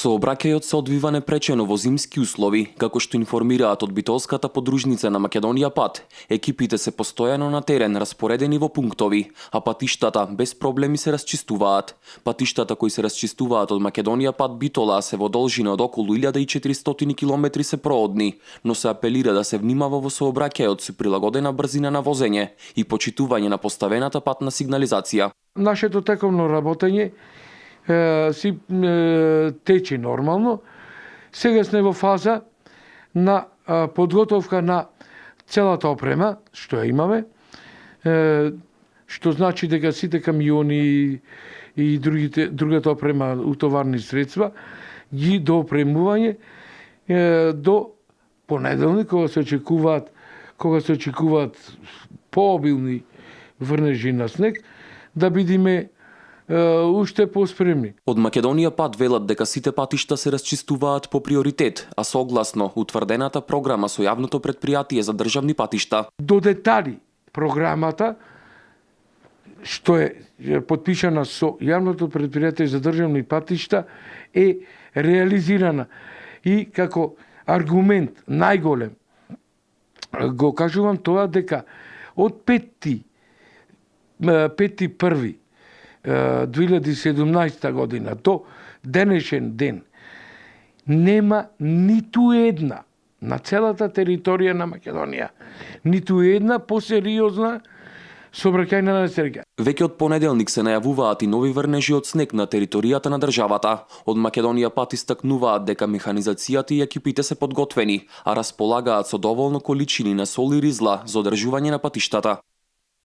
Сообраќајот се одвива непречено во зимски услови, како што информираат од битолската подружница на Македонија Пат. Екипите се постојано на терен, распоредени во пунктови, а патиштата без проблеми се расчистуваат. Патиштата кои се расчистуваат од Македонија Пат Битола се во должина од околу 1400 км се проодни, но се апелира да се внимава во сообраќајот со прилагодена брзина на возење и почитување на поставената патна сигнализација. Нашето тековно работење си тече нормално. Сега сме во фаза на подготовка на целата опрема што ја имаме, што значи дека сите камиони и другата опрема, утоварни средства ги доопремување до понеделник, кога се очекуваат пообилни врнежи на снег, да бидеме уште поспремни. Од Македонија Пат велат дека сите патишта се расчистуваат по приоритет, а согласно утврдената програма со јавното претпријатие за државни патишта. До детали програмата што е потпишана со јавното претпријатие за државни патишта е реализирана и како аргумент најголем го кажувам тоа дека од 5.1.2017 година до денешен ден нема ниту една на целата територија на Македонија, ниту една посериозна сообраќајна несреќа. Веќе од понеделник се најавуваат и нови врнежи од снег на територијата на државата. Од Македонија Пат истакнуваат дека механизацијата и екипите се подготвени, а располагаат со доволно количини на сол и ризла за одржување на патиштата.